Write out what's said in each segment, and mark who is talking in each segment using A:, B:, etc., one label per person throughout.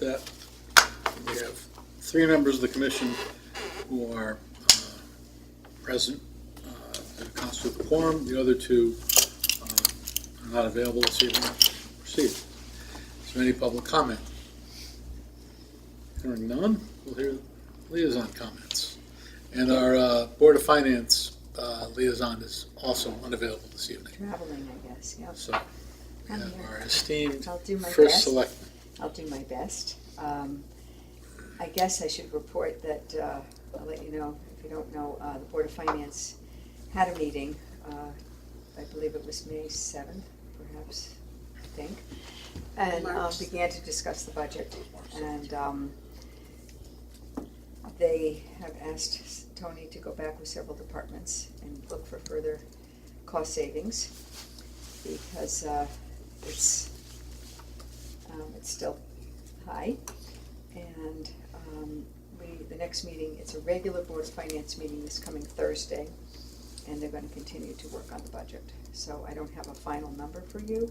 A: note that we have 3 members of the commission who are present and constitute the quorum. The other 2 are not available this evening. Proceed. Is there any public comment? Hearing none, we'll hear liaison comments. And our Board of Finance liaison is also unavailable this evening.
B: Traveling, I guess, yeah.
A: So we have our esteemed
B: I'll do my
A: first
B: best.
A: selectman.
B: I'll do my best. I guess I should report that, I'll let you know, if you don't know, the Board of Finance had a meeting, I believe it was May 7th, perhaps, I think, and began to discuss the budget. And they have asked Tony to go back with several departments and look for further cost savings, because it's still high. And the next meeting, it's a regular Board of Finance meeting this coming Thursday, and they're going to continue to work on the budget. So I don't have a final number for you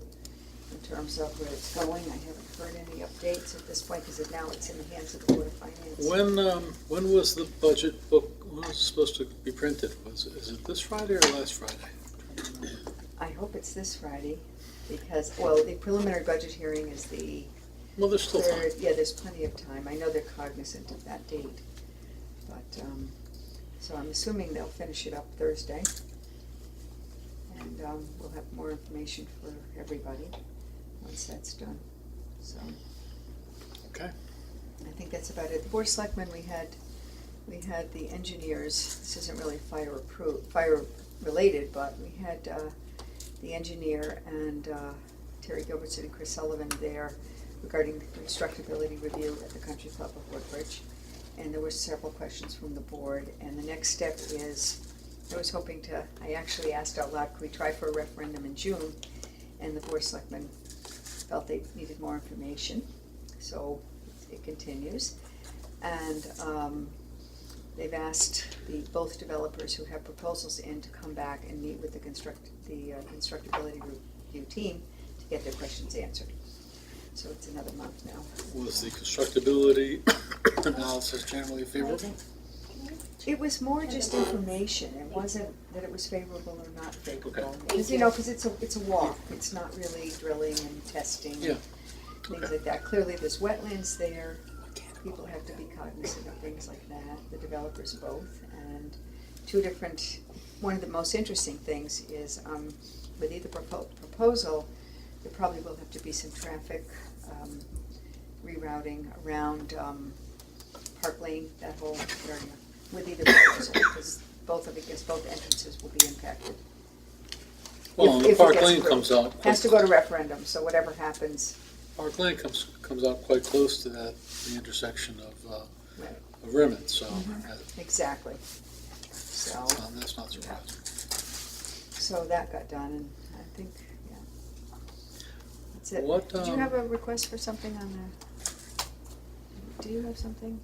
B: in terms of where it's going. I haven't heard any updates at this point, because now it's in the hands of the Board of Finance.
A: When was the budget book, when was it supposed to be printed? Is it this Friday or last Friday?
B: I hope it's this Friday, because, well, the preliminary budget hearing is the
A: Well, there's still time.
B: 3rd. Yeah, there's plenty of time. I know they're cognizant of that date. But, so I'm assuming they'll finish it up Thursday. And we'll have more information for everybody once that's done. So
A: Okay.
B: I think that's about it. The Board of Selectmen, we had the engineers. This isn't really fire related, but we had the engineer and Terry Gilbertson and Chris Sullivan there regarding the constructability review at the Country Club of Woodbridge. And there were several questions from the board. And the next step is, I actually asked out loud, could we try for a referendum in June? And the Board of Selectmen felt they needed more information. So it continues. And they've asked both developers who have proposals in to come back and meet with the constructability review team to get their questions answered. So it's another month now.
A: Was the constructability analysis generally favorable?
B: It was more just information. It wasn't that it was favorable or not favorable.
A: Okay.
B: Because, it's a walk. It's not really drilling and testing.
A: Yeah.
B: Things
A: Okay.
B: like that. Clearly, there's wetlands there. People have to be cognizant of things like that, the developers both. And one of the most interesting things is with either proposal, there probably will have to be some traffic rerouting around Park Lane, that whole area, with either proposal, because both entrances will be impacted.
A: Well,
B: If it
A: Park
B: gets
A: Lane
B: approved.
A: comes out.
B: Has to go to referendum, so whatever happens.
A: Park Lane comes out quite close to the intersection of
B: Right.
A: Rimmon, so
B: Exactly. So,
A: that's not surprising.
B: so that got done, and I think, yeah. That's it.
A: What,
B: Did you have a request for something on do you have something?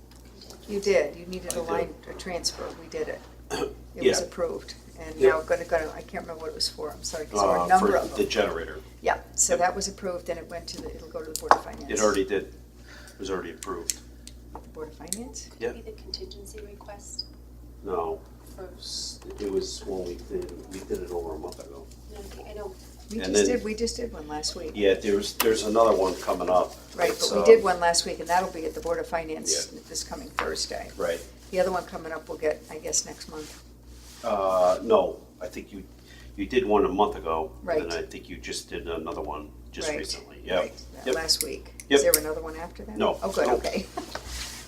B: You did, you needed a transfer, we did it. It was
C: Yeah.
B: approved, and
C: Yeah.
B: now gonna go, I can't remember what it was for, I'm sorry, because there were a number of
C: For
B: them.
C: the generator.
B: Yeah, so that was approved, and it'll go to the Board of Finance.
C: It already did. It was already approved.
B: The Board of Finance?
C: Yeah.
D: Maybe the contingency request
C: No,
D: for,
C: it was when we did it over a month ago.
D: I don't,
B: We just did one last week.
C: Yeah, there's another one coming up.
B: Right,
C: It's,
B: but we did one last week, and that'll be at the Board of Finance
C: Yeah.
B: this coming Thursday.
C: Right.
B: The other one coming up we'll get, I guess, next month.
C: No, I think you did one a month ago.
B: Right.
C: And I think you just did another one just
B: Right,
C: recently. Yeah.
B: right,
C: Yep.
B: last week.
C: Yep.
B: Is there another one after that?
C: No.
B: Oh, good,
C: No.
B: okay.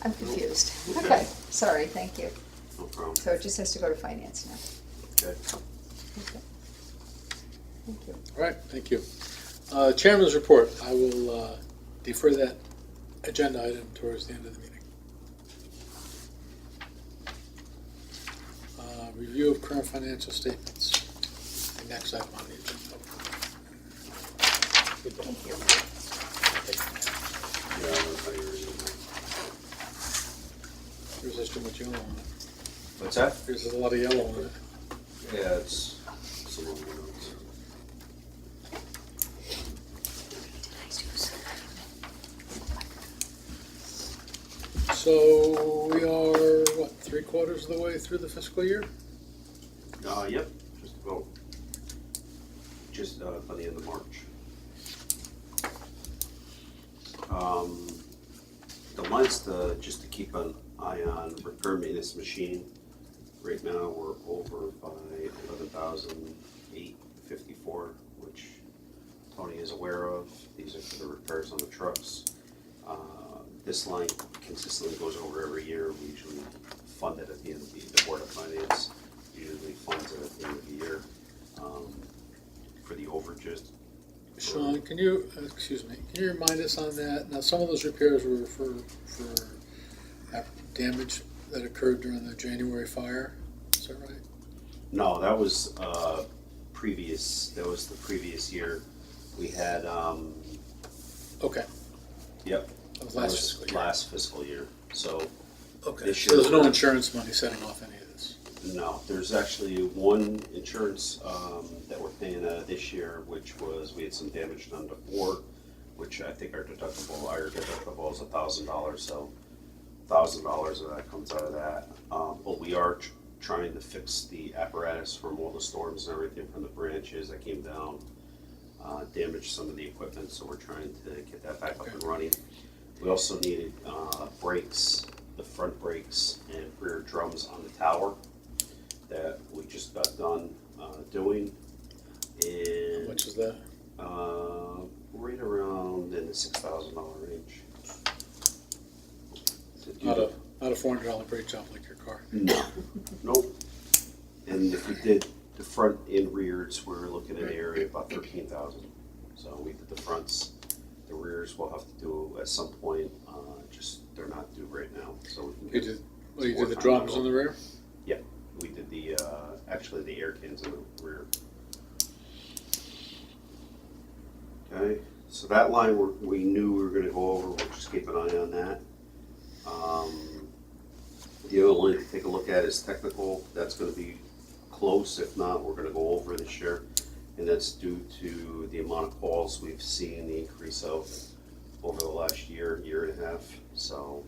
B: I'm confused. Okay, sorry, thank you.
C: No problem.
B: So it just has to go to Finance now.
C: Okay.
B: Okay. Thank you.
A: All right, thank you. Chairman's report, I will defer that agenda item towards the end of the meeting. Review of current financial statements, the next item on the agenda.
B: Thank you.
C: Yeah, I don't know how you're reading
A: There's just too much yellow on it.
C: that. What's that?
A: There's a lot of yellow on it.
C: Yeah, it's some of the notes.
A: 3/4 of the way through the fiscal year?
C: Yep, just about, by the end of March. The lines just to keep an eye on repair maintenance machine. Right now, we're over by 11,854, which Tony is aware of. These are for the repairs on the trucks. This line consistently goes over every year. We usually fund it at the end of the Board of Finance usually funds it at the end of the year for the overages.
A: Sean, can you remind us on that? Now, some of those repairs were for damage that occurred during the January fire, is that right?
C: No, that was previous, that was the previous year. We had,
A: Okay,
C: yep.
A: that was
C: that
A: last
C: was
A: fiscal year.
C: Last fiscal year, so,
A: Okay,
C: this
A: so there's no
C: year-
A: insurance money setting off any of this?
C: no, there's actually one insurance that we're paying this year, which was, we had some damage done to four, which I think our deductible is $1,000, so $1,000 of that comes out of that. But we are trying to fix the apparatus from all the storms and everything from the branches that came down, damaged some of the equipment, so we're trying to get that back up and running. We also needed brakes, the front brakes and rear drums on the tower that we just got done doing.
A: How
C: And
A: much is that?
C: right around in the $6,000 range. To do
A: Not
C: the-
A: a $400 brake job like your car.
C: No, nope. And if we did the front and rears, we're looking at an area of about 13,000. So we did the fronts, the rears we'll have to do at some point, just they're not due right now, so we can
A: You
C: get.
A: did the drums in the rear?
C: Yeah, we did the, actually the air cans in the rear. Okay, so that line we knew we were gonna go over, we'll just keep an eye on that. The other line to take a look at is technical, that's gonna be close, if not, we're gonna go over this year. And that's due to the amount of calls we've seen the increase of over the last year and a half. So,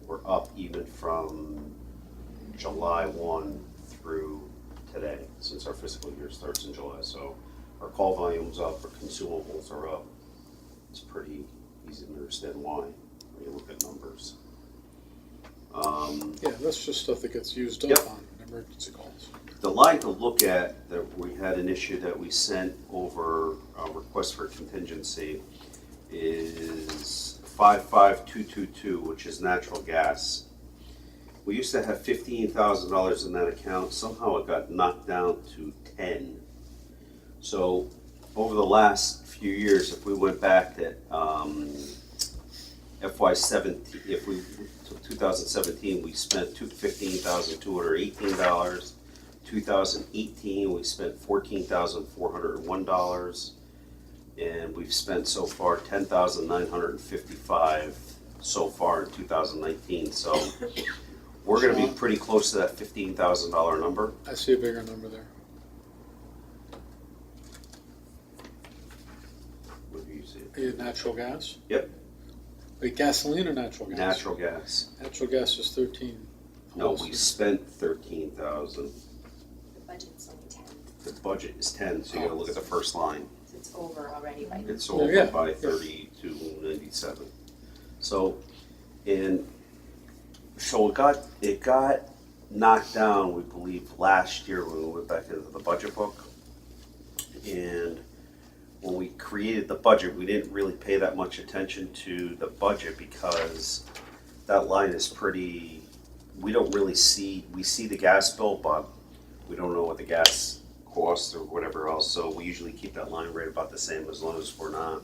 C: we're up even from July 1 through today, since our fiscal year starts in July. So our call volume's up, our consumables are up. It's pretty easy to understand why when you look at numbers.
A: Yeah, that's just stuff that gets used up
C: Yep.
A: on emergency calls.
C: The line to look at, that we had an issue that we sent over a request for contingency, is 55222, which is natural gas. We used to have $15,000 in that account, somehow it got knocked down to 10. So over the last few years, if we went back to FY17, if we took 2017, we spent $15,218. 2018, we spent $14,401, and we've spent so far $10,955 so far in 2019. So we're going to be pretty close to that $15,000 number.
A: I see a bigger number there.
C: What do you see?
A: Natural gas?
C: Yep,
A: Wait, gasoline or natural gas?
C: natural gas.
A: Natural gas is 13.
C: No, we spent 13,000.
D: The budget's only 10,
C: The budget is 10, so you got to look at the first line.
D: so it's over already by.
C: It's
A: Yeah,
C: over
A: yeah,
C: by
A: yeah.
C: 3297. So, and so it got knocked down, we believe, last year when we went back into the budget book. And when we created the budget, we didn't really pay that much attention to the budget because that line is pretty, we don't really see, we see the gas bill, but we don't know what the gas costs or whatever else. So we usually keep that line right about the same as long as we're not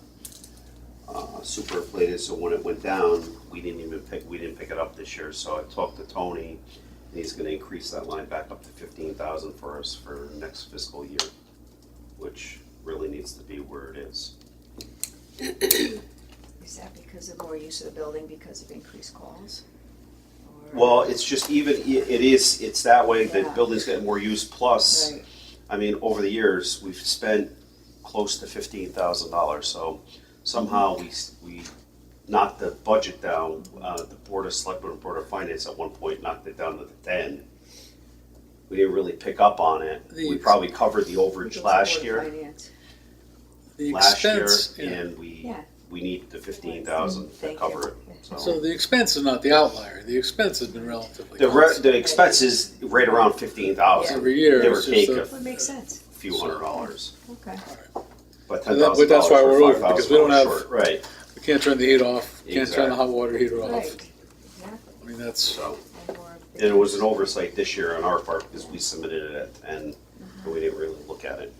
C: super inflated. So when it went down, we didn't pick it up this year. So I talked to Tony, and he's going to increase that line back up to 15,000 for us for next fiscal year, which really needs to be where it is.
B: Is that because of more use of the building because of increased calls? Or-
C: Well, it's just it's that way. The
B: Yeah.
C: building's getting more use. Plus,
B: Right.
C: I mean, over the years, we've spent close to $15,000. So somehow we knocked the budget down. The Board of Selectmen and Board of Finance at one point knocked it down to the 10. We didn't really pick up on it. We probably covered the overage last year.
A: The
C: Last year,
A: expense, yeah.
C: and
B: Yeah.
C: we need the 15,000 to
B: Thank
C: cover
B: you.
C: it.
A: So the expense is not the outlier, the expense has been relatively
C: The
A: constant.
C: the expense is right around 15,000.
A: Every year,
C: Give or
A: it's
C: take
A: just
C: a
B: Well, it makes sense.
C: few $100.
B: Okay.
C: But
A: So
C: $10,000
A: that's why we're
C: or
A: over, because we don't
C: $5,000
A: have-
C: short. Right,
A: We can't turn the heat off, can't turn the
C: Exactly.
A: hot water heater off.
B: Right, exactly.
A: I mean, that's,
C: so.
B: And more of the-
C: And it was an oversight this year on our part because we submitted it at 10, and we didn't really look at it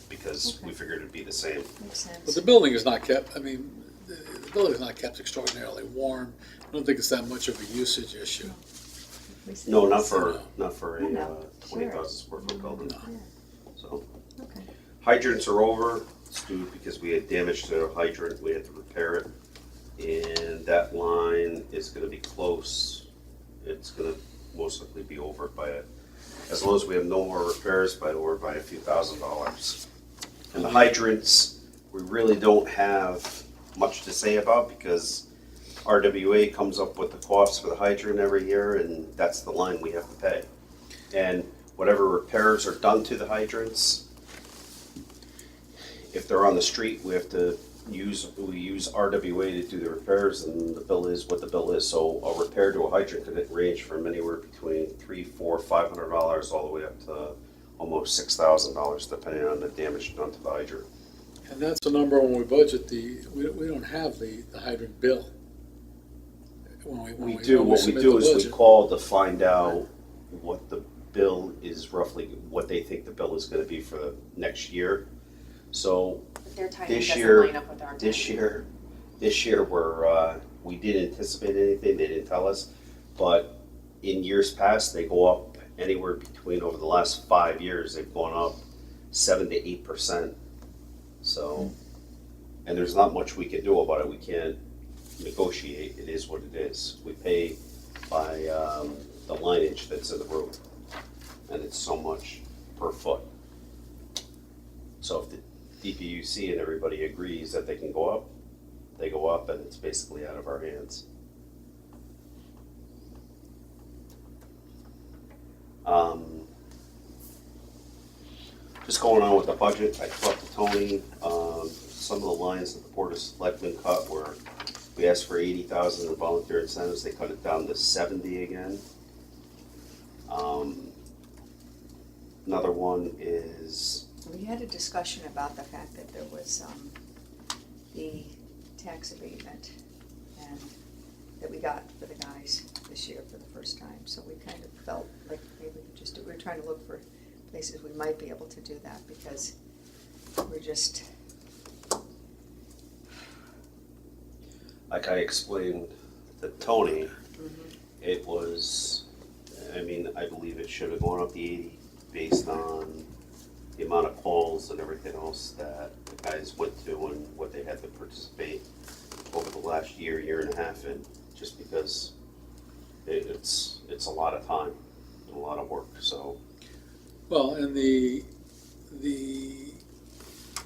C: because we
B: Okay.
C: figured it'd be the same.
B: Makes sense.
A: but the building is not kept, I mean, the building is not kept extraordinarily warm. I don't think it's that much of a usage issue.
B: At least
C: No,
B: it
C: not
B: is.
C: for
B: No,
C: a
B: no,
C: 20,000 square foot building.
B: Yeah,
C: So
B: okay.
C: hydrants are over. It's due because we had damage to a hydrant. We had to repair it, and that line is going to be close. It's going to most likely be over by as long as we have no more repairs, by over by a few $1,000s. And the hydrants, we really don't have much to say about because RWA comes up with the cost for the hydrant every year, and that's the line we have to pay. And whatever repairs are done to the hydrants, if they're on the street, we use RWA to do the repairs, and the bill is what the bill is. So a repair to a hydrant could range from anywhere between $300, $400, $500 all the way up to almost $6,000, depending on the damage done to the hydrant.
A: And that's a number when we budget we don't have the hydrant bill. When
C: We do, what we
A: submit
C: do
A: the
C: is we
A: budget.
C: call to find out what the bill is roughly, what they think the bill is gonna be for the next year. So
D: But their timing
C: this
D: doesn't
C: year,
D: line up with our timing.
C: this year we didn't anticipate anything, they didn't tell us. But in years past, they go up anywhere between, over the last 5 years, they've gone up 7 to 8%. So, and there's not much we can do about it. We can't negotiate. It is what it is. We pay by the lineage that's in the road, and it's so much per foot. So if the DPUC and everybody agrees that they can go up, they go up, and it's basically out of our hands. Just going on with the budget, I talked to Tony, some of the lines that the Board of Selectmen cut were, we asked for 80,000 in volunteer incentives, they cut it down to 70 again. Another one is,
B: We had a discussion about the fact that there was the tax abatement and that we got for the guys this year for the first time. So we kind of felt like maybe we could just do, we were trying to look for places we might be able to do that because we're just,
C: like I explained to Tony, it was, I mean, I believe it should have gone up to 80 based on the amount of calls and everything else that the guys went to and what they had to participate over the last year and a half in, just because it's a lot of time and a lot of work, so.
A: Well, and the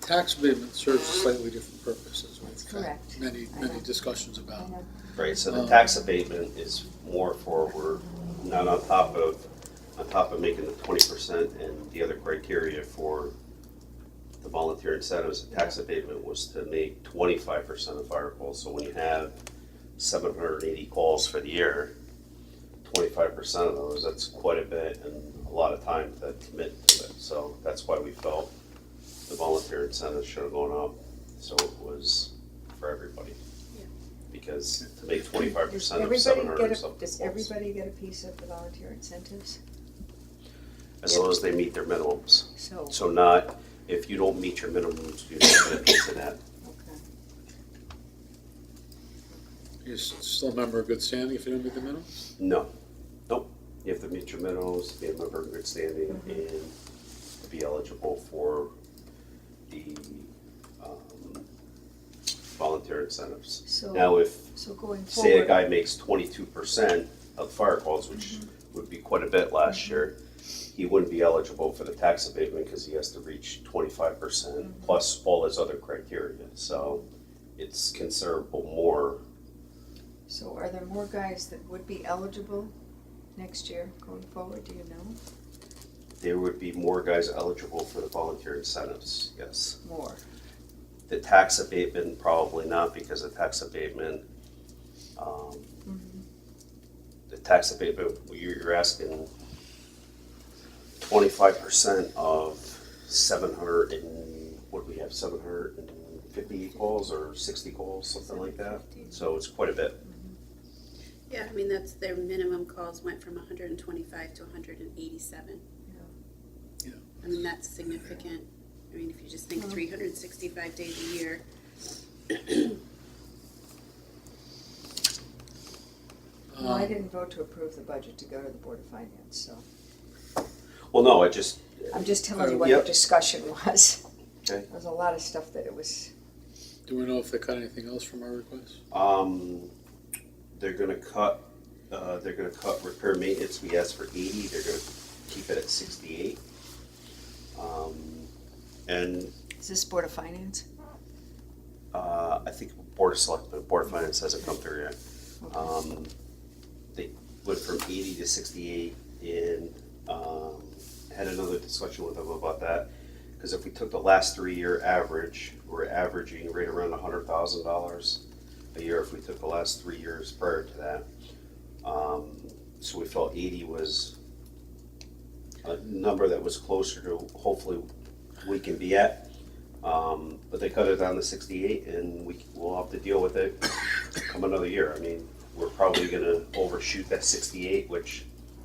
A: tax abatement serves a slightly different purpose, as we've had
B: correct.
A: many
B: I know.
A: discussions
B: I
A: about.
B: know.
C: Right, so the tax abatement is more for, we're not on top of making the 20% and the other criteria for the volunteer incentives. The tax abatement was to make 25% of fire calls, so when you have 780 calls for the year, 25% of those, that's quite a bit and a lot of time to commit to it. So that's why we felt the volunteer incentives should have gone up, so it was for everybody. Because to make 25% of 700 something
B: Does
C: calls,
B: everybody get a piece of the volunteer incentives?
C: as long as they meet their minimums.
B: So,
C: So not, if you don't meet your minimums, you don't get a piece of that.
B: okay.
A: You're still a member of good standing if you don't meet the minimum?
C: No, nope. You have to meet your minimums, be a member in good standing, and be eligible for the volunteer incentives.
B: So,
C: Now, if,
B: so going
C: say a
B: forward,
C: guy makes 22% of fire calls, which would be quite a bit last year, he wouldn't be eligible for the tax abatement because he has to reach 25% plus all his other criteria. So it's considerable more
B: So are there more guys that would be eligible next year going forward, do you know?
C: There would be more guys eligible for the volunteer incentives, yes.
B: More?
C: The tax abatement, probably not, because the tax abatement,
B: Mhm.
C: the tax abatement, you're asking 25% of 700 and, what do we have, 750 calls or 60 calls, something like that? So it's quite a bit.
E: Yeah, I mean, that's their minimum calls went from 125 to 187.
B: Yeah.
A: Yeah.
E: I mean, that's significant. I mean, if you just think
B: Well-
E: 365 days a year.
B: Well, I didn't vote to approve the budget to go to the Board of Finance, so
C: Well, no, I just,
B: I'm just telling you what the
C: Yep.
B: discussion was.
C: Okay.
B: There was a lot of stuff that it was,
A: Do we know if they cut anything else from our request?
C: they're gonna cut repair maintenance, we asked for 80, they're gonna keep it at 68. And
B: is this Board of Finance?
C: I think Board of Selectmen, Board of Finance hasn't come through yet.
B: Okay.
C: They went from 80 to 68 and had another discussion with them about that. Because if we took the last 3-year average, we're averaging right around $100,000 a year if we took the last 3 years prior to that. So we felt 80 was a number that was closer to hopefully we can be at. But they cut it down to 68 and we'll have to deal with it come another year. I mean, we're probably gonna overshoot that 68, which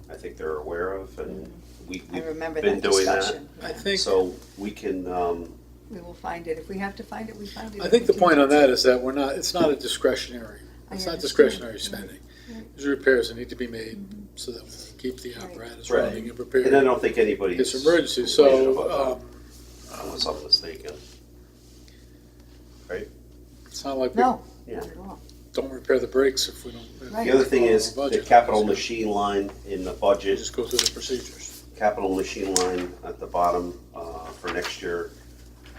C: I think they're aware of, and we've
B: I remember
C: been
B: that
C: doing that.
B: discussion.
A: I
B: Yeah.
A: think,
C: So we can,
B: We will find it. If we have to find it, we find it.
A: I think the point on that is that it's not a discretionary,
B: I
A: it's not
B: understand.
A: discretionary spending.
B: Right.
A: There's repairs that need to be made so that we can keep the
B: Right.
A: apparatus
C: Right.
A: running and prepared.
C: and I don't think anybody's
A: It's emergency,
C: complaining
A: so,
C: about that, unless I'm mistaken. Right?
A: it's not like we
B: No,
C: Yeah.
B: not at all.
A: don't repair the brakes if we don't. if
B: Right.
C: The other thing
A: we
C: is,
A: follow
C: the
A: budget.
C: capital machine line in the
A: You
C: budget,
A: just go through the procedures.
C: capital machine line at the bottom, for next year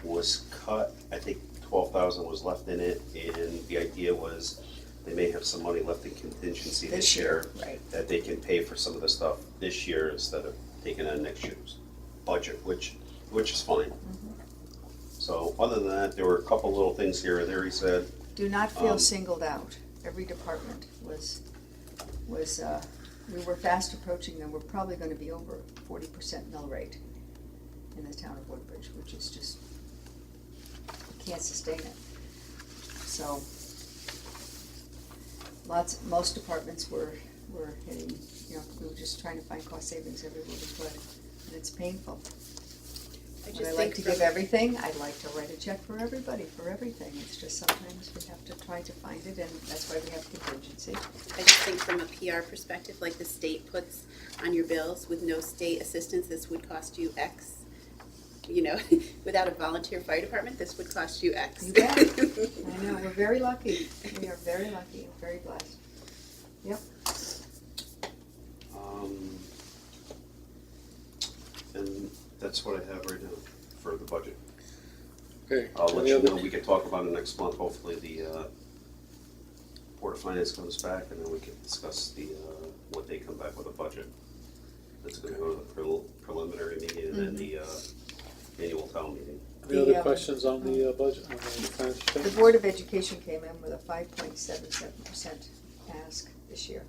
C: was cut. I think 12,000 was left in it, and the idea was they may have some money left in contingency this year
B: Right.
C: that they can pay for some of the stuff this year instead of taking on next year's budget, which is fine. So other than that, there were a couple little things here and there, he said.
B: Do not feel
C: Um,
B: singled out. Every department was, we were fast approaching them. We're probably gonna be over 40% mill rate in the town of Woodbridge, which is just, we can't sustain it. So, most departments were hitting, we were just trying to find cost savings everywhere we could, and it's painful.
E: I
B: Would
E: just
B: I like
E: think
B: to
E: from,
B: give everything? I'd like to write a check for everybody, for everything. It's just sometimes we have to try to find it, and that's why we have contingency.
E: I just think from a PR perspective, like the state puts on your bills, with no state assistance, this would cost you X. You know, without a volunteer fire department, this would cost you X.
B: You bet. I know, we're very lucky. We are very lucky, and very blessed. Yep.
C: And that's what I have right now for the budget.
A: Okay.
C: I'll let
A: Any
C: you
A: other-
C: know, we can talk about it next month, hopefully the Board of Finance comes back, and then we can discuss what they come back with a budget. That's gonna go to the preliminary meeting and then the annual town meeting.
A: Any other
B: The,
A: questions on the budget, on the financial
B: The
A: statement?
B: Board of Education came in with a 5.77% ask this year.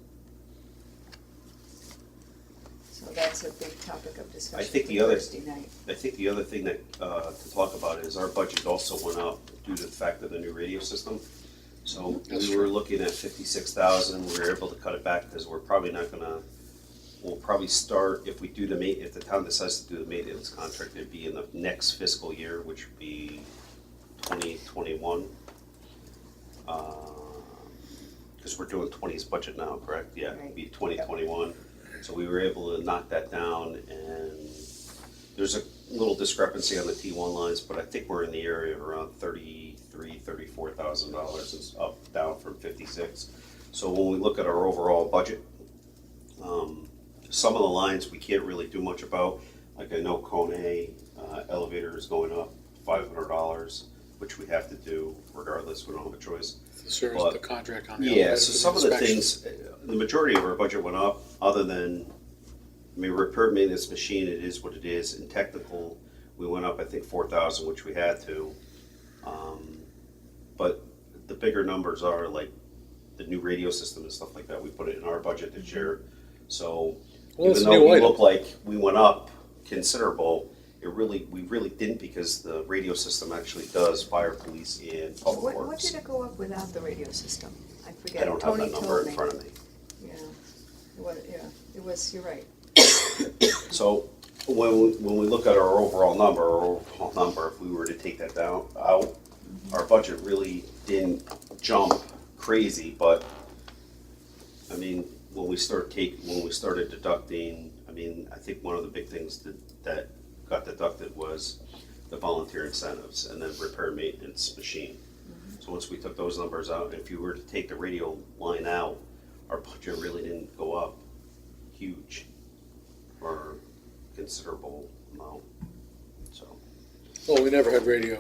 B: So that's a big topic of discussion
C: think
B: for
C: the other-
B: Thursday night.
C: I think the other thing that, to talk about is our budget also went up due to the fact of the new radio system. So
A: That's
C: we were
A: true.
C: looking at 56,000, we were able to cut it back because we're probably not gonna, we'll probably start, if we do if the town decides to do the maintenance contract, it'd be in the next fiscal year, which would be 2021. Because we're doing 20's budget now, correct? Yeah, it'd be 2021. So we were able to knock that down, and there's a little discrepancy on the T1 lines, but I think we're in the area of around $34,000. It's up, down from 56. So when we look at our overall budget, some of the lines we can't really do much about. Like I know Kone elevator is going up $500. which we have to do regardless, we don't have a choice.
A: The service,
C: But-
A: the contract on the
C: Yeah,
A: elevator
C: so
A: for
C: some of the
A: inspections.
C: things, the majority of our budget went up, other than, I mean, repair maintenance machine, it is what it is, and technical, we went up, I think, 4,000, which we had to. But the bigger numbers are like the new radio system and stuff like that, we put it in our budget this year. So
A: Well, it's
C: even
A: a
C: though
A: new
C: we
A: item.
C: look like we went up considerable, we really didn't, because the radio system actually does fire, police, and public
B: What
C: works.
B: did it go up without the radio system? I forget.
C: I don't have
B: Tony
C: that number
B: told
C: in
B: me.
C: front of me.
B: Yeah, it was, you're right.
C: So when we look at our overall number, if we were to take that down, out, our budget really didn't jump crazy, but I mean, when we started deducting, I mean, I think one of the big things that got deducted was the volunteer incentives and then repair maintenance machine. So once we took those numbers out, if you were to take the radio line out, our budget really didn't go up huge or considerable amount, so.
A: Well, we never had radio.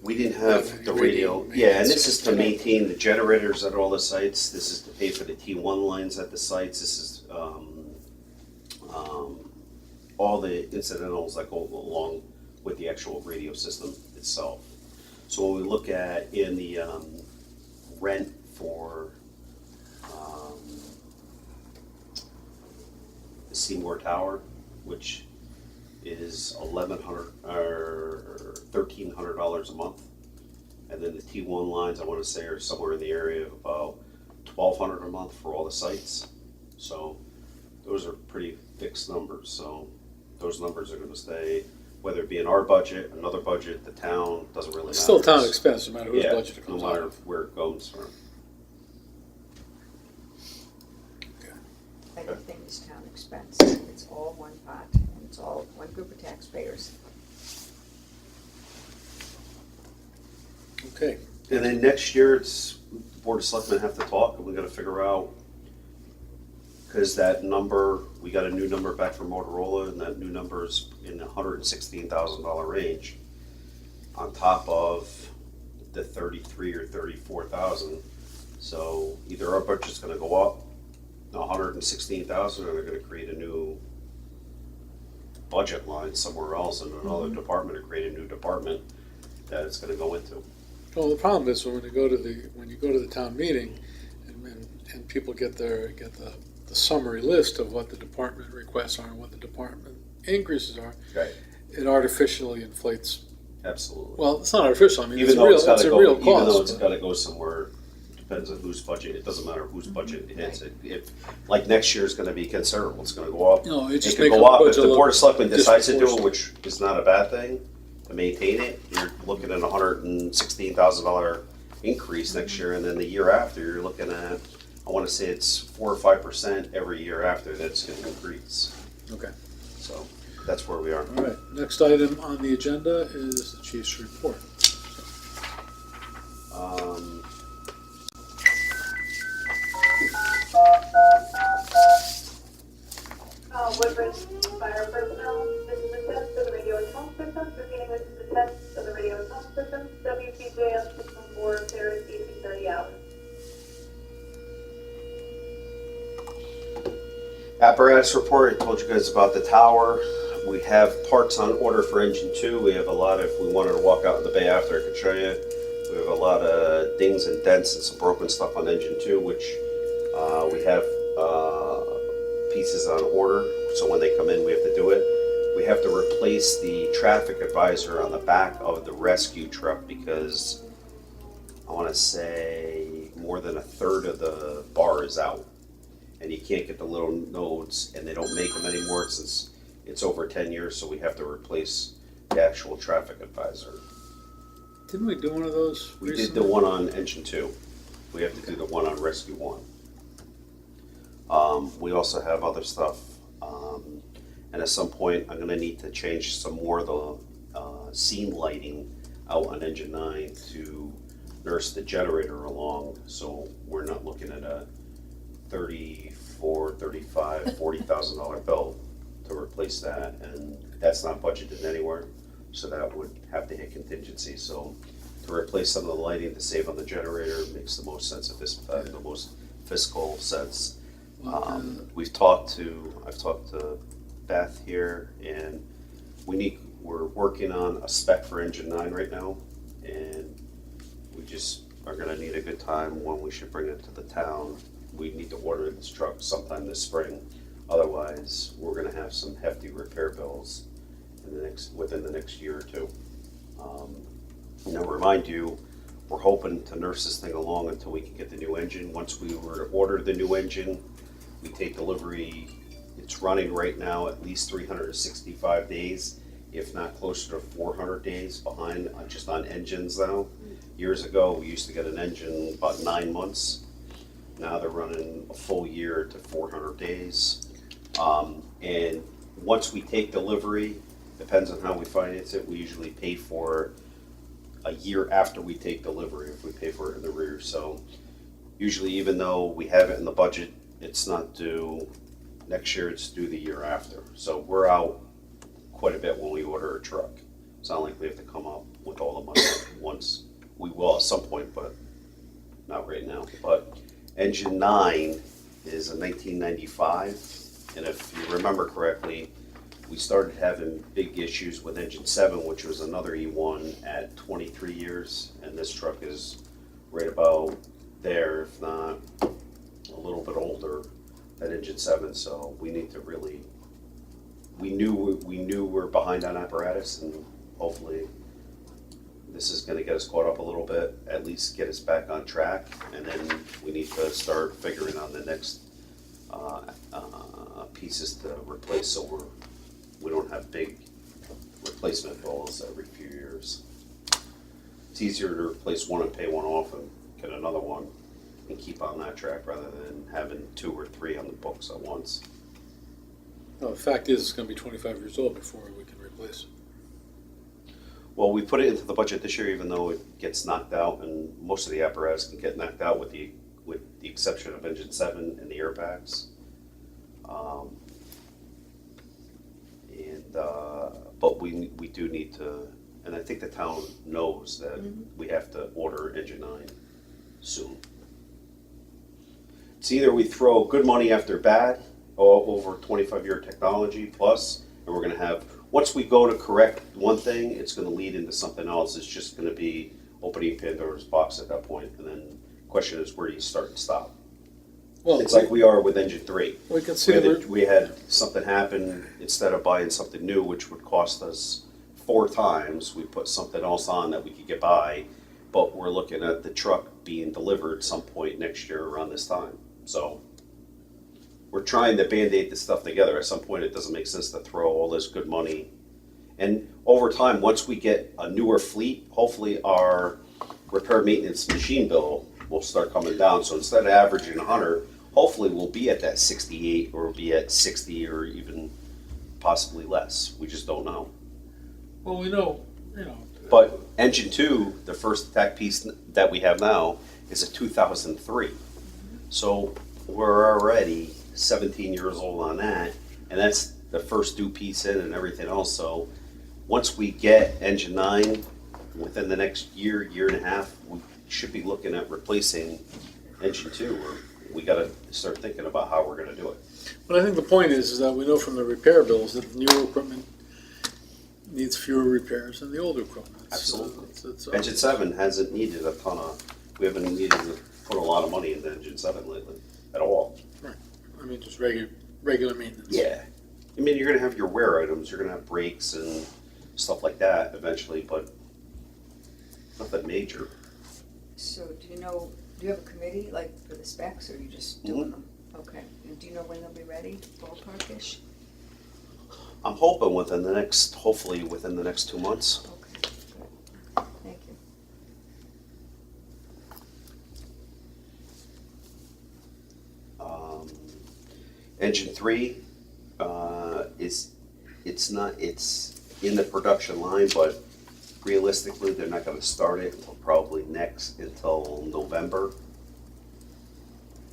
C: We didn't have the radio, yeah, and this is to maintain the generators at all the sites, this is to pay for the T1 lines at the sites, this is, all the incidentals that go along with the actual radio system itself. So when we look at in the, rent for, the Seymour Tower, which is $1,100 or $1,300 a month. And then the T1 lines, I wanna say, are somewhere in the area of about $1,200 a month for all the sites. So those are pretty fixed numbers, so those numbers are gonna stay, whether it be in our budget, another budget, the town, doesn't really matter.
A: It's still town expense, no matter whose
C: Yeah,
A: budget it
C: no
A: comes out
C: matter
A: of.
C: where it comes from.
B: Everything is town expense. It's all one pot, and it's all one group of taxpayers.
A: Okay,
C: And then next year, it's, the Board of Selectmen have to talk, and we gotta figure out, cause that number, we got a new number back from Motorola, and that new number's in the $116,000 range, on top of the 33 or 34,000. So either our budget's gonna go up 116,000, or they're gonna create a new budget line somewhere else in another department, or create a new department that it's gonna go into.
A: well, the problem is when you go to the town meeting and people get the summary list of what the department requests are and what the department increases are,
C: Right.
A: it artificially inflates.
C: Absolutely.
A: Well, it's not artificial, I mean, it's
C: Even
A: a
C: though
A: real,
C: it's
A: it's
C: gotta
A: a
C: go,
A: real
C: even though
A: cost.
C: it's gotta go somewhere, depends on whose budget, it doesn't matter whose budget it is. If, like next year's gonna be considerable, it's gonna go up.
A: No, it
C: It
A: just
C: could
A: makes
C: go
A: the
C: up, if
A: budget
C: the
A: look
C: Board of Selectmen decides to do it,
A: disproportionate.
C: which is not a bad thing, to maintain it, you're looking at $116,000 increase next year, and then the year after, you're looking at, I wanna say it's 4 or 5% every year after that's gonna increase.
A: Okay,
C: So, that's where we are.
A: all right, next item on the agenda is the chief's report.
F: Woodbridge Fire Personnel, this is the test of the radio and phone systems. Repeating, this is the test of the radio and phone systems. WPJM System 4, there is DC 30 hours.
C: Apparatus report, I told you guys about the tower. We have parts on order for engine 2. We have a lot of, if we wanted to walk out in the bay after, I could show you. We have a lot of dings and dents and some broken stuff on engine 2, which we have pieces on order. So when they come in, we have to do it. We have to replace the traffic advisor on the back of the rescue truck because I want to say more than a third of the bar is out. And you can't get the little nodes, and they don't make them anymore since it's over 10 years, so we have to replace the actual traffic advisor.
A: Didn't we do one of those
C: We
A: recently?
C: did the one on engine 2. We have to do the one on rescue 1. We also have other stuff, and at some point, I'm gonna need to change some more of the scene lighting out on engine 9 to nurse the generator along, so we're not looking at a $34,000, $35,000, $40,000 bill to replace that, and that's not budgeted anywhere, so that would have to hit contingency. So to replace some of the lighting to save on the generator. It makes the most sense at this, the most fiscal sense. I've talked to Beth here, and we're working on a spec for engine 9 right now, and we just are gonna need a good time when we should bring it to the town. We need to order this truck sometime this spring, otherwise we're gonna have some hefty repair bills within the next year or two. Now, remind you, we're hoping to nurse this thing along until we can get the new engine. Once we were to order the new engine, we take delivery. It's running right now at least 365 days, if not closer to 400 days behind just on engines now. Years ago, we used to get an engine about 9 months. Now they're running a full year to 400 days. And once we take delivery, depends on how we finance it, we usually pay for it a year after we take delivery, if we pay for it in the rear. So usually, even though we have it in the budget, it's not due next year, it's due the year after. So we're out quite a bit when we order a truck. It's not like we have to come up with all the money at once. We will at some point, but not right now. But engine 9 is a 1995, and if you remember correctly, we started having big issues with engine 7, which was another E1 at 23 years, and this truck is right about there, if not a little bit older than engine 7. So we need to really, we knew we're behind on apparatus, and hopefully this is going to get us caught up a little bit, at least get us back on track, and then we need to start figuring on the next pieces to replace, so we don't have big replacement bills every few years. It's easier to replace one and pay one off and get another one and keep on that track rather than having 2 or 3 on the books at once.
A: Well, the fact is, it's gonna be 25 years old before we can replace it.
C: Well, we put it into the budget this year, even though it gets knocked out, and most of the apparatus can get knocked out with the exception of engine 7 and the airbags. But we do need to, and I think the town knows that we have to order engine 9 soon. It's either we throw good money after bad, or over 25-year technology plus, and we're gonna have, once we go to correct one thing, it's gonna lead into something else. It's just gonna be opening Pandora's box at that point, and then the question is, where do you start and stop?
A: Well,
C: It's like we are with engine 3.
A: we can see the,
C: We had something happen, instead of buying something new, which would cost us 4 times, we put something else on that we could get by, but we're looking at the truck being delivered some point next year around this time. So we're trying to Band-Aid this stuff together. At some point, it doesn't make sense to throw all this good money. And over time, once we get a newer fleet, hopefully our repair maintenance machine bill will start coming down. So instead of averaging 100, hopefully we'll be at that 68 or we'll be at 60 or even possibly less. We just don't know.
A: well, we know,
C: But engine 2, the first attack piece that we have now, is a 2003. So we're already 17 years old on that, and that's the first due piece in and everything else. So once we get engine 9, within the next year, year and a half, we should be looking at replacing engine 2, or we gotta start thinking about how we're gonna do it.
A: But I think the point is that we know from the repair bills that the newer equipment needs fewer repairs than the older equipment.
C: Absolutely.
A: It's,
C: Engine 7 hasn't needed a ton of, we haven't needed to put a lot of money into engine 7 lately, at all.
A: I mean, just regular maintenance.
C: Yeah. I mean, you're gonna have your wear items, you're gonna have brakes and stuff like that eventually, but nothing major.
B: So do you have a committee, like, for the specs, or are you just doing them? Okay, and do you know when they'll be ready, ballpark-ish?
C: I'm hoping hopefully within the next 2 months.
B: Okay, good, thank you.
C: Engine 3 it's in the production line, but realistically, they're not gonna start it until probably until November,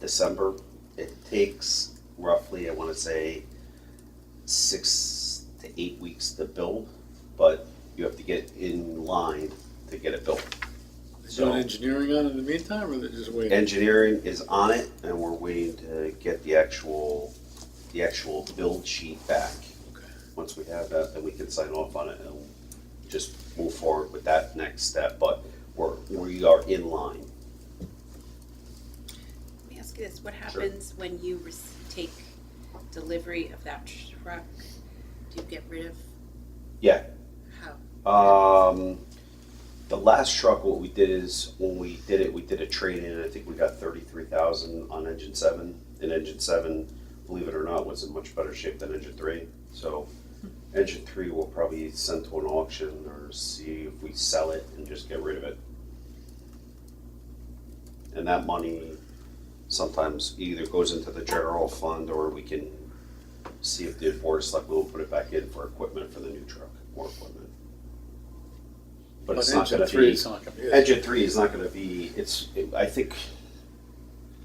C: December. It takes roughly, I wanna say, 6 to 8 weeks to build, but you have to get in line to get it built.
A: Doing engineering on it in the meantime, or they're just waiting?
C: Engineering is on it, and we're waiting to get the actual build sheet back.
A: Okay.
C: Once we have that, then we can sign off on it and just move forward with that next step, but we are in line.
E: Let me ask you this, what happens when you take delivery of that truck? Do you get rid of,
C: Yeah,
E: how?
C: the last truck, what we did is, when we did it, we did a trade-in, and I think we got 33,000 on engine 7, and engine 7, believe it or not, was in much better shape than engine 3, so engine 3 we'll probably send to an auction or see if we sell it and just get rid of it. And that money sometimes either goes into the general fund, or we can see if the board of selectmen will put it back in for equipment for the new truck, more equipment. But it's not
A: engine
C: gonna
A: 3
C: be,
A: is not gonna be it.
C: engine 3 is not gonna be, I think,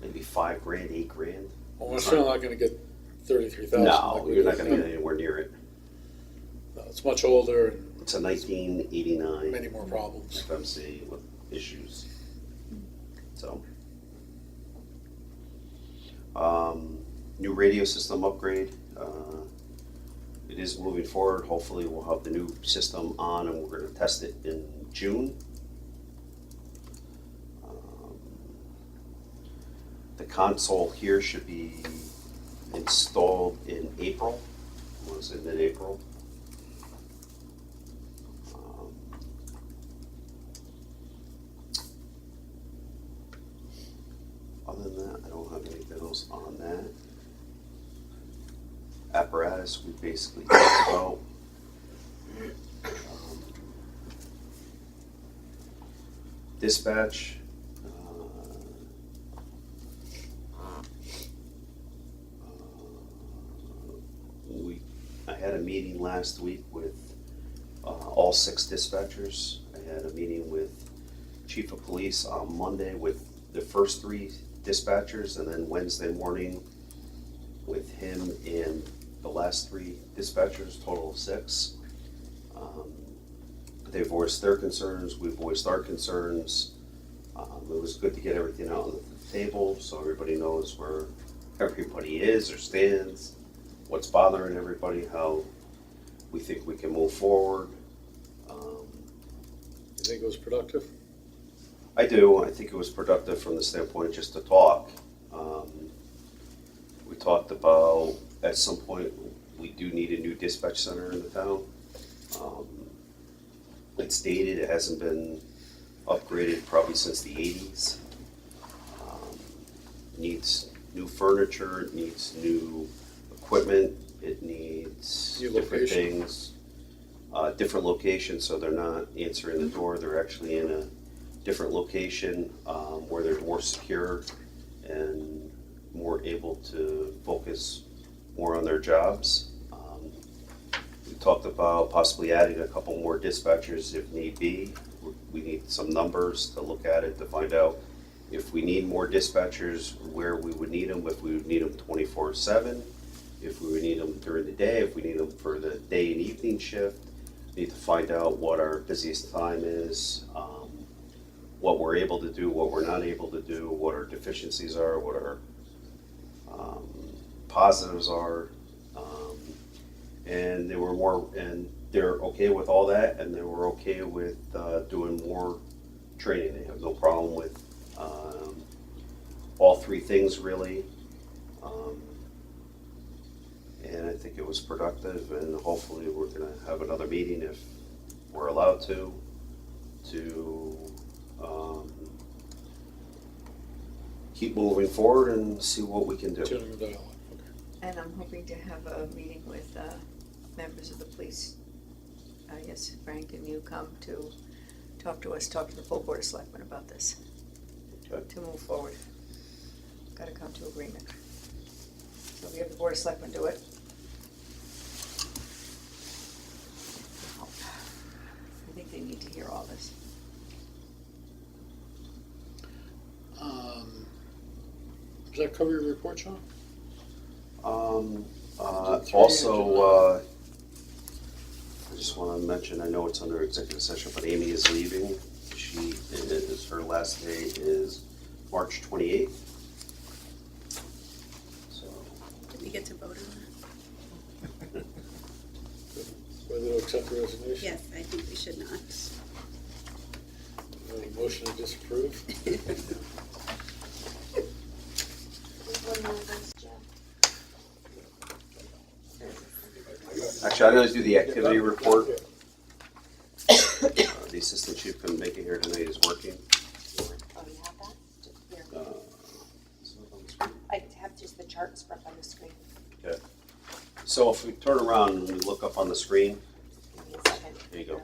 C: maybe $5,000, $8,000.
A: Well, we're still not gonna get 33,000.
C: No, you're not gonna get anywhere near it.
A: No, it's much older and
C: It's a 1989
A: many more problems.
C: FMC with issues. So. New radio system upgrade. It is moving forward. Hopefully we'll have the new system on, and we're gonna test it in June. The console here should be installed in April. What was it, mid-April? Other than that, I don't have anything else on that. Apparatus, we basically talked about. Dispatch. I had a meeting last week with all 6 dispatchers. I had a meeting with Chief of Police on Monday with the first 3 dispatchers, and then Wednesday morning with him and the last 3 dispatchers, total of 6. They voiced their concerns, we voiced our concerns. It was good to get everything out on the table so everybody knows where everybody is or stands, what's bothering everybody, how we think we can move forward.
A: You think it was productive?
C: I do. I think it was productive from the standpoint just to talk. We talked about, at some point, we do need a new dispatch center in the town. It's dated, it hasn't been upgraded probably since the 80s. Needs new furniture, it needs new equipment, it needs
A: New
C: different
A: location.
C: things. Different locations, so they're not answering the door, they're actually in a different location where they're more secure and more able to focus more on their jobs. We talked about possibly adding a couple more dispatchers if need be. We need some numbers to look at it to find out if we need more dispatchers, where we would need them, if we would need them 24/7, if we would need them during the day, if we need them for the day and evening shift. Need to find out what our busiest time is, what we're able to do, what we're not able to do, what our deficiencies are, what our positives are. And they were more, and they're okay with all that, and they were okay with doing more training. They have no problem with all 3 things really. And I think it was productive, and hopefully we're gonna have another meeting if we're allowed to keep moving forward and see what we can do.
A: Continuing the dialogue, okay.
B: And I'm hoping to have a meeting with members of the police. Yes, Frank, and you come to talk to the full Board of Selectmen about this,
C: Okay.
B: to move forward. Gotta come to agreement. So we have the Board of Selectmen do it. I think they need to hear all this.
A: Does that cover your report, Sean?
C: Also, I just want to mention, I know it's under executive session, but Aimee is leaving. She she is, her last day is March 28th. So,
E: Did we get to vote on that?
A: Whether to accept the resignation?
E: Yes, I think we should not.
A: Any motion to disapprove?
D: One more of those, Jeff.
C: actually, I'm gonna do the activity report. The assistant chief couldn't make it here tonight, is working.
D: Oh, you have that? Here.
C: Is it on the screen?
D: I have just the charts up on the screen.
C: Okay. So if we turn around and we look up on the screen,
D: Give me a second.
C: There you go.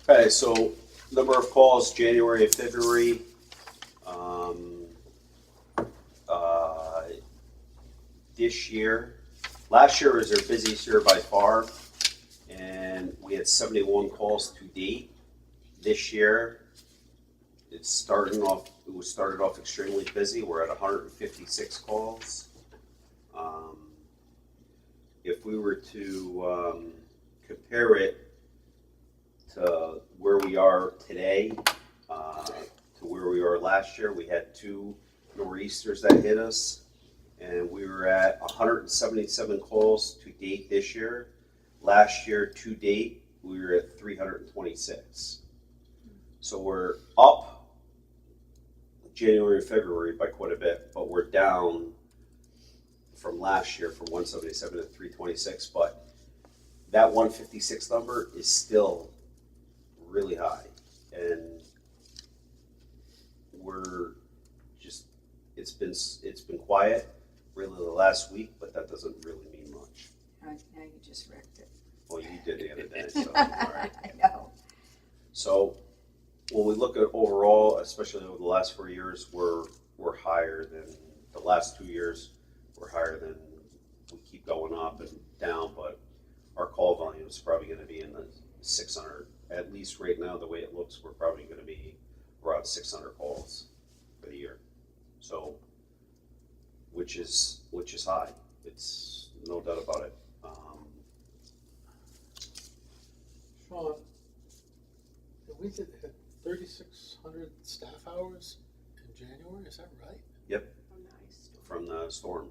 C: okay, so number of calls, January and February. This year, last year was our busiest year by far, and we had 71 calls to date. This year, it started off extremely busy. We're at 156 calls. If we were to compare it to where we are today, to where we were last year, we had 2 nor'easters that hit us, and we were at 177 calls to date this year. Last year, to date, we were at 326. So we're up January and February by quite a bit, but we're down from last year from 177 to 326. But that 156 number is still really high, and we're just it's been quiet really the last week, but that doesn't really mean much.
B: Now you just wrecked it.
C: Well, you did the other day, so all right.
B: I know.
C: So when we look at overall, especially over the last 4 years, we're higher than the last 2 years. We're higher than, we keep going up and down, but our call volume is probably going to be in the 600. At least right now, the way it looks, we're probably going to be around 600 calls for the year. So, which is high. It's no doubt about it.
A: Sean, we did had 3,600 staff hours in January, is that right?
C: Yep,
D: Oh, nice.
C: from the storm.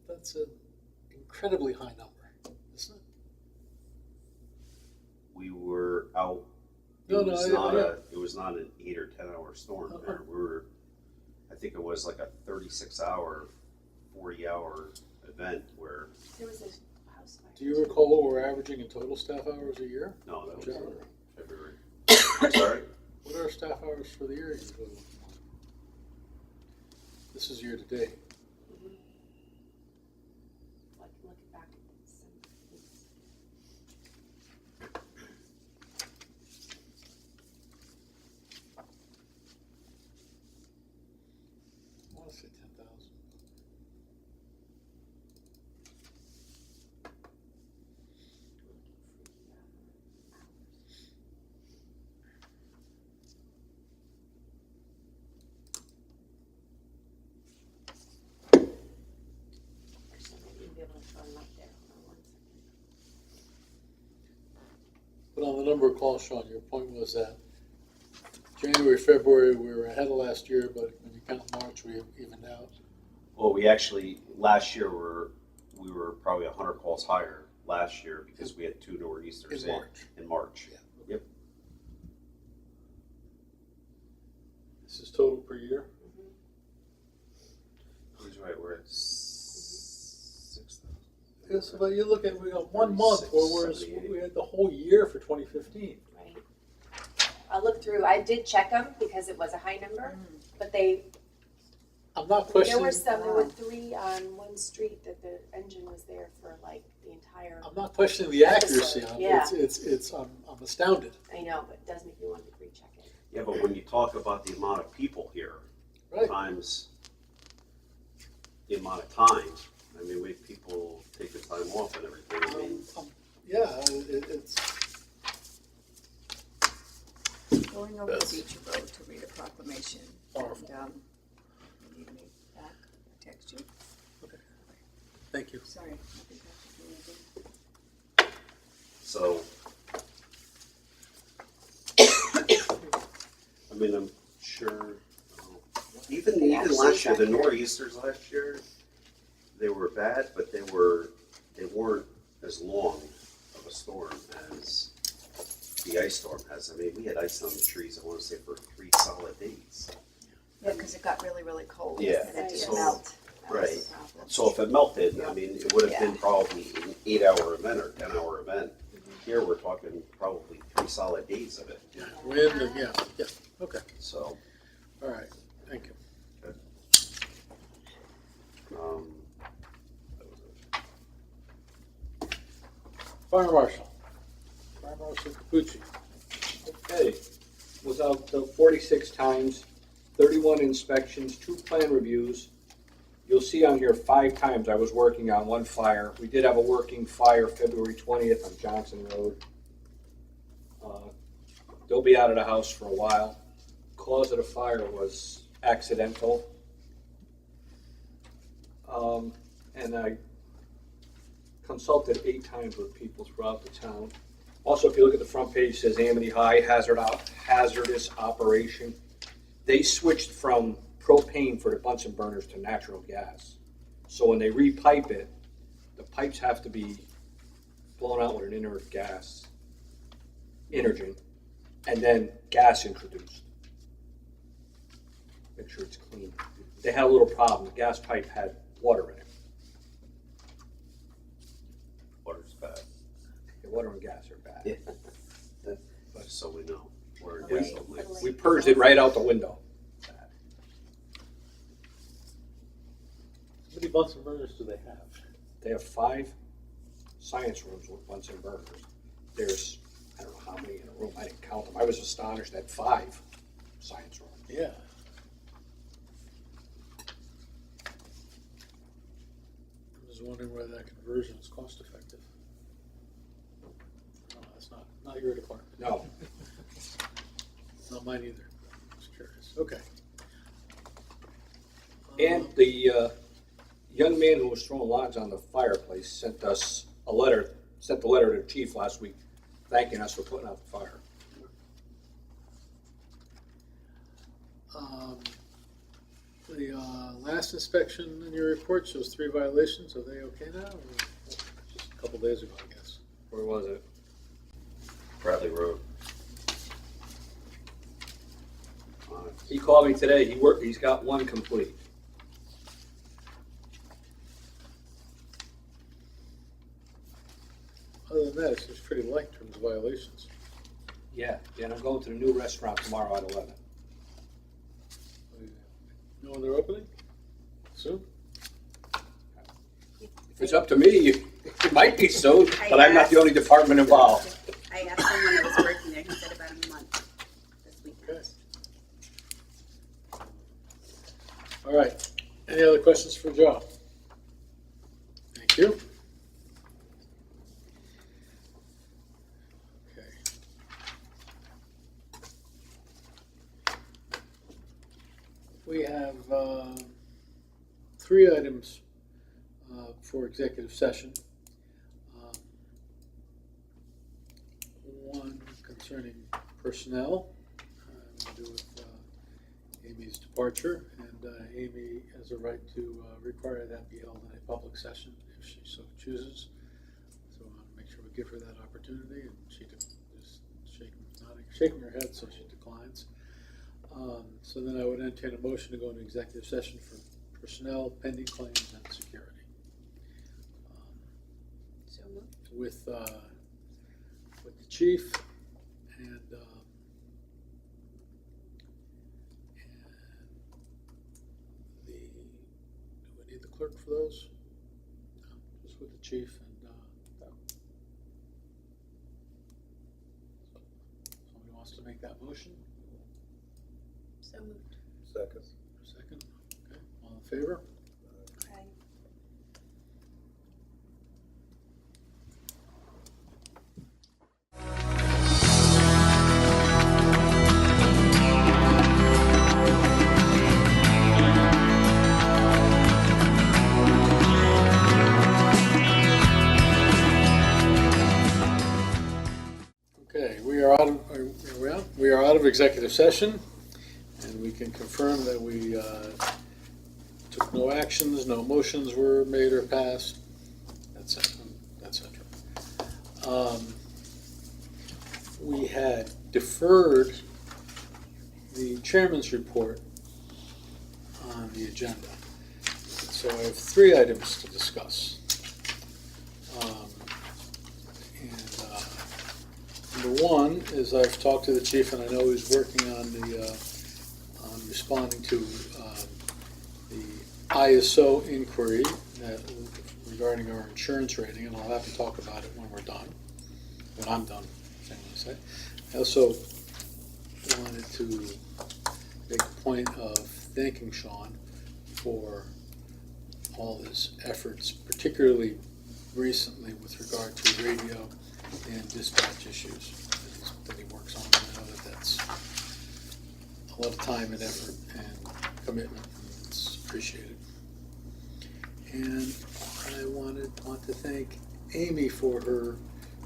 A: That's an incredibly high number, isn't it?
C: We were out.
A: No,
C: It was
A: no,
C: not
A: yeah.
C: it was not an 8 or 10 hour storm.
A: Uh-huh.
C: There. We were, I think it was like a 36-hour, 40-hour event where,
D: There was a house fire.
A: Do you recall what we're averaging in total staff hours a year?
C: no, that was
A: January.
C: February. I'm sorry?
A: What are our staff hours for the year usually? This is year to date.
D: Look back at some.
A: I want to say 10,000.
D: Actually, I might even be able to throw them up there. Hold on one second.
A: But on the number of calls, Sean, your point was that January, February, we were ahead of last year, but when you count March, we evened out.
C: Well, we actually, last year we were probably 100 calls higher last year because we had 2 nor'easters
A: In March.
C: in March.
A: Yeah.
C: Yep.
A: This is total per year?
C: He's right, we're at 6,000.
A: Yes, but you look at, we got 1 month where
C: 78.
A: we had the whole year for 2015.
D: Right. I'll look through. I did check them because it was a high number, but they,
A: I'm not
D: there
A: questioning,
D: were some, there were 3 on one street that the engine was there for like the entire,
A: I'm not questioning the accuracy
D: Episode,
A: of
D: yeah.
A: it. It's, I'm astounded.
D: I know, but it does make me want to recheck it.
C: Yeah, but when you talk about the amount of people here,
A: Right.
C: times the amount of time, I mean, we have people take the time off and everything. I mean,
A: Yeah, it's,
B: Going over the beach road to read a proclamation.
A: Powerful.
B: And, you need me back, I text you.
A: thank you.
B: Sorry.
C: So, I mean, I'm sure, even last year, the nor'easters last year, they were bad, but they weren't as long of a storm as the ice storm has. I mean, we had ice on the trees, I want to say, for 3 solid days.
B: Yeah, because it got really, really cold.
C: Yeah,
B: And it didn't
C: so-
B: melt. That was
C: right.
B: the problem.
C: So if it melted, I mean, it would have been
B: Yeah.
C: probably an 8-hour event or 10-hour event. Here, we're talking probably 3 solid days of it.
A: Wind and, yeah, okay,
C: So,
A: all right, thank you.
C: that was it.
A: Fire Marshal Capucci.
G: Okay, was out 46 times, 31 inspections, 2 plan reviews. You'll see on here 5 times I was working on one fire. We did have a working fire February 20th on Johnson Road. They'll be out of the house for a while. Cause of the fire was accidental. And I consulted 8 times with people throughout the town. Also, if you look at the front page, it says Amity High hazardous operation. They switched from propane for the Bunsen burners to natural gas. So when they repipe it, the pipes have to be blown out with an inert gas, Energen, and then gas introduced. Make sure it's clean. They had a little problem. The gas pipe had water in it.
C: Water's bad.
G: The water and gas are bad.
C: Yeah. Just so we know. We're in
G: We-
C: gas only.
G: We purged it right out the window.
A: How many Bunsen burners do they have?
G: They have 5 science rooms with Bunsen burners. There's, I don't know how many in a room, I didn't count them. I was astonished at 5 science rooms.
A: Yeah. I'm just wondering whether that conversion is cost effective. No, that's not your department.
G: No,
A: Not mine either. Just curious. Okay.
G: and the young man who was throwing logs on the fireplace sent the letter to the chief last week thanking us for putting out the fire.
A: The last inspection in your report shows 3 violations. Are they okay now? Or just a couple days ago, I guess.
G: Where was it?
C: Bradley Road.
G: He called me today. He's got 1 complete.
A: Other than that, it seems pretty light in terms of violations.
G: Yeah, and I'm going to the new restaurant tomorrow at 11.
A: Know when they're opening? Soon?
G: If it's up to me, it might be soon, but I'm not the only department involved.
E: I asked him when I was working there, he said about a month this weekend.
A: Okay. All right. Any other questions for Joe? Thank you. Okay. We have 3 items for executive session. One concerning personnel, to do with Amy's departure, and Amy has a right to require that be held in a public session if she so chooses. So I want to make sure we give her that opportunity, and she is shaking her head, so she declines. So then I would entertain a motion to go into executive session for personnel, pending claims, and security.
E: So moved.
A: With the chief and do we need the clerk for those? No, just with the chief and somebody wants to make that motion?
E: So moved.
A: Second, okay, all in favor?
E: Okay.
A: executive session, and we can confirm that we took no actions, no motions were made or passed, etc. We had deferred the chairman's report on the agenda. So I have 3 items to discuss. Number 1 is I've talked to the chief, and I know he's working on on responding to the ISO inquiry regarding our insurance rating, and I'll have to talk about it when we're done, when I'm done, I also wanted to make a point of thanking Sean for all his efforts, particularly recently with regard to radio and dispatch issues that he works on. I know that's a lot of time and effort and commitment, and it's appreciated. And I want to thank Aimee for her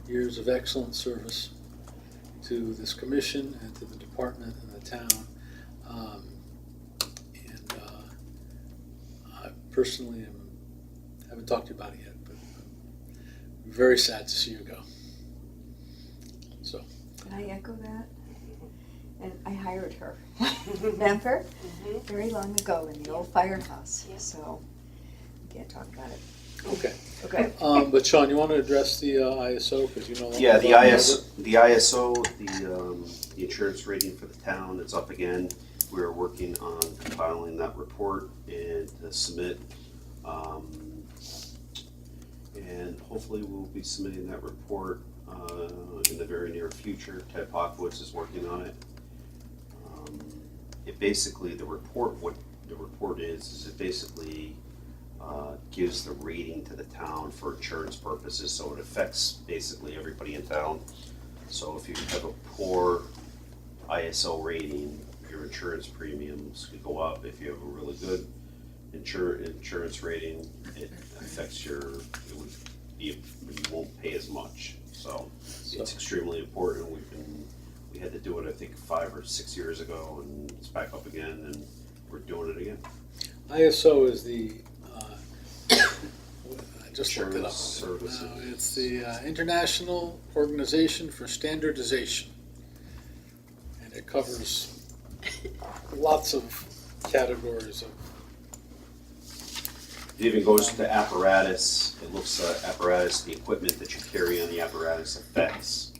A: years of excellent service to this commission and to the department and the town. I personally haven't talked to you about it yet, but I'm very sad to see you go. So.
B: Can I echo that? And I hired her, remember? Very long ago in the old firehouse, so we can't talk about it.
A: Okay.
B: Okay.
A: But Sean, you want to address the ISO, because you know.
C: Yeah, the ISO, the insurance rating for the town, it's up again. We're working on compiling that report and to submit. And hopefully we'll be submitting that report in the very near future. Ted Pockwitz is working on it. It basically, what the report is it basically gives the rating to the town for insurance purposes, so it affects basically everybody in town. So if you have a poor ISO rating, your insurance premiums could go up. If you have a really good insurance rating, it affects you won't pay as much. So it's extremely important. We had to do it, I think, 5 or 6 years ago, and it's back up again, and we're doing it again.
A: ISO is the, I just looked it up.
C: Services.
A: No, it's the International Organization for Standardization. And it covers lots of categories of.
C: It even goes to apparatus. It looks at apparatus, the equipment that you carry on the apparatus affects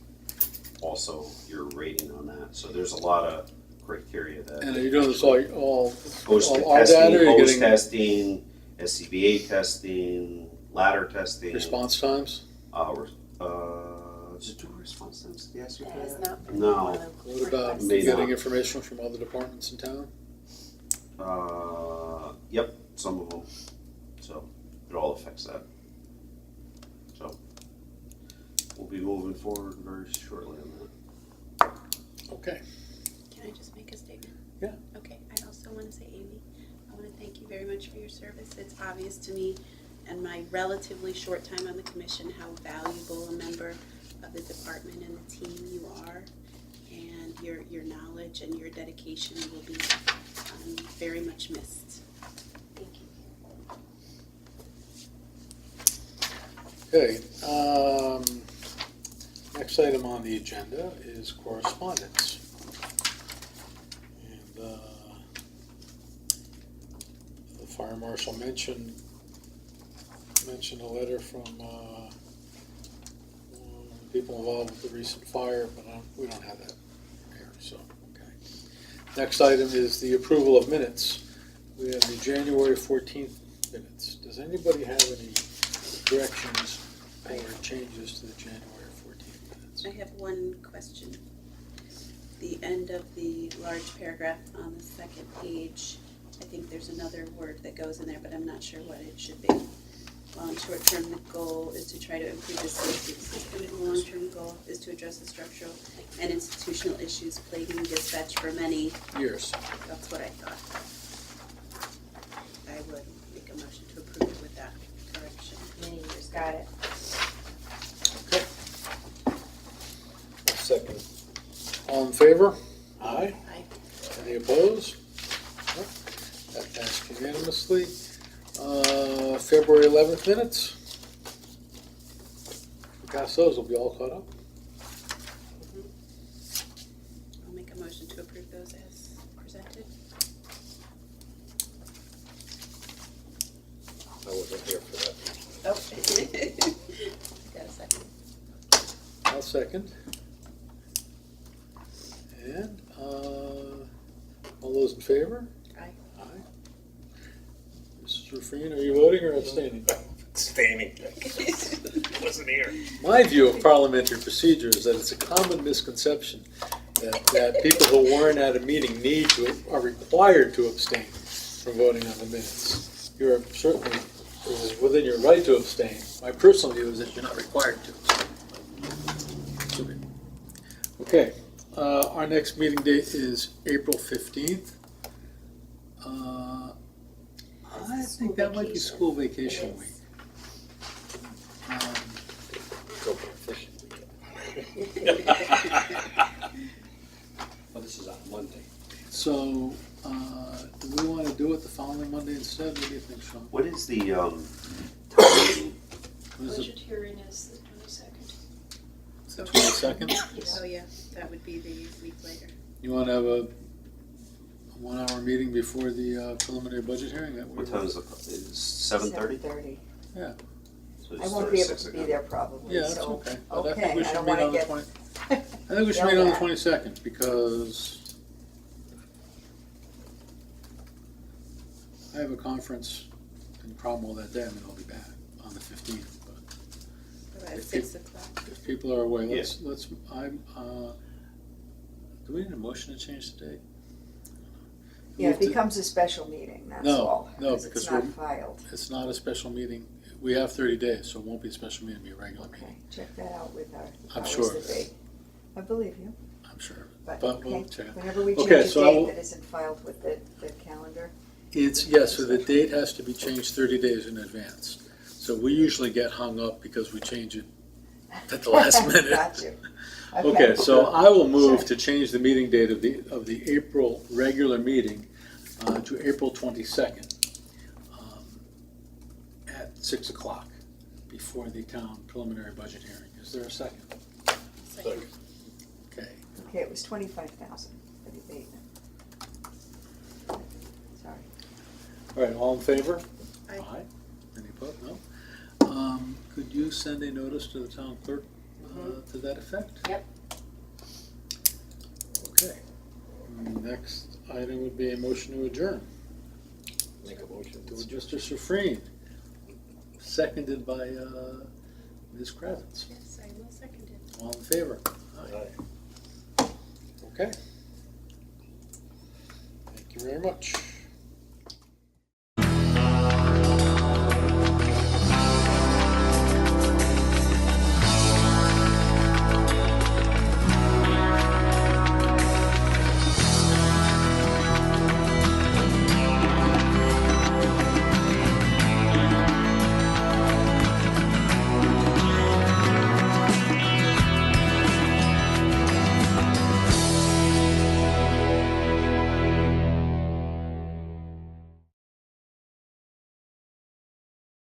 C: also your rating on that. So there's a lot of criteria that.
A: And are you doing this all
C: Goes to
A: all our data, or are you
C: hose
A: getting
C: testing, SCBA testing, ladder testing.
A: response times?
C: Is it due response times? Yes,
D: That is not one
C: No.
D: of
A: What about
C: May
A: getting
C: not.
A: information from other departments in town?
C: Yep, some of them. So it all affects that. So we'll be moving forward very shortly on that.
A: Okay.
E: Can I just make a statement?
A: Yeah.
E: Okay, I also want to say, Aimee, I want to thank you very much for your service. It's obvious to me and my relatively short time on the commission how valuable a member of the department and the team you are, and your knowledge and your dedication will be very much missed.
D: Thank you.
A: Okay, next item on the agenda is correspondence. And the fire marshal mentioned a letter from people involved with the recent fire, but we don't have that here, so, okay. Next item is the approval of minutes. We have the January 14th minutes. Does anybody have any corrections or changes to the January 14th minutes?
E: I have one question. The end of the large paragraph on the second page, I think there's another word that goes in there, but I'm not sure what it should be. While in short term, the goal is to try to improve the safety of the system. The long-term goal is to address the structural and institutional issues plaguing dispatch for many.
A: Years.
E: That's what I thought. I would make a motion to approve it with that correction.
D: Many years, got it.
A: Okay. Second. All in favor? Aye. opposed? No. That passed unanimously. February 11th minutes. Pass those, we'll be all caught up.
E: I'll make a motion to approve those as presented.
G: I wasn't here for that.
E: Oh. Got a second.
A: I'll second. And, all those in favor?
E: Aye.
A: Aye. Mrs. Ruffin, are you voting or abstaining?
G: Abstaining. Wasn't here.
A: My view of parliamentary procedure is that it's a common misconception that people who weren't at a meeting are required to abstain from voting on the minutes. You're certainly, it is within your right to abstain. My personal view is that you're not required to abstain. Okay, our next meeting date is April 15th. I think that might be school vacation week.
G: Go for a fishing Well, this is on Monday.
A: So, do we want to do it the following Monday instead? What do you think, Sean?
C: What is the town meeting?
A: What is
H: Budget
A: it,
H: hearing is the 22nd.
A: the 22nd?
E: Oh, yeah, that would be the week later.
A: You want to have a 1 hour meeting before the preliminary budget hearing? That
C: What
A: would-
C: time is it? Is 7:30?
B: 7:30.
A: Yeah,
C: So
B: I
C: it's
B: won't be able
C: 36
B: to be
C: again.
B: there probably,
A: yeah, that's
B: so.
A: okay. But I
B: Okay,
A: think we
B: I
A: should
B: don't
A: meet
B: wanna
A: on the
B: get
A: 20. I think we should meet on the 22nd because I have a conference in Cromwell that day, and then I'll be back on the 15th. But
E: About
A: If
E: 6 o'clock.
A: if people are away, let's, do we need a motion to change the date?
B: Yeah, it
A: Move to-
B: becomes a special meeting, that's
A: No,
B: all.
A: no,
B: It's
A: because
B: not
A: we're-
B: filed.
A: It's not a special meeting. We have 30 days, so it won't be a special meeting, it'll be a regular
B: Okay,
A: meeting.
B: check that out with our
A: I'm
B: powers
A: sure.
B: that be. I believe you,
A: I'm sure.
B: but
A: But we'll
B: okay,
A: check it.
B: whenever we
A: Okay,
B: change a
A: so I will-
B: date that isn't filed with the calendar.
A: It's, yes, so the date has to be changed 30 days in advance. So we usually get hung up because we change it at the last minute.
B: Got you.
A: Okay, so I will move to change the meeting date of the April regular meeting to April 22nd at 6 o'clock before the town preliminary budget hearing. Is there a second?
E: Second.
A: Okay.
B: Okay, it was 25,000 for the abatement. Sorry.
A: All right, all in favor?
E: Aye.
A: Any opposed? No? Could you send a notice to the town clerk to that effect?
D: Yep.
A: Okay. Next item would be a motion to adjourn.
G: Make a motion to
A: Mr. Sufreen, seconded by Ms. Kravitz.
E: Yes, I will second it.
A: All in favor?
G: Aye.
A: Okay. Thank you very much.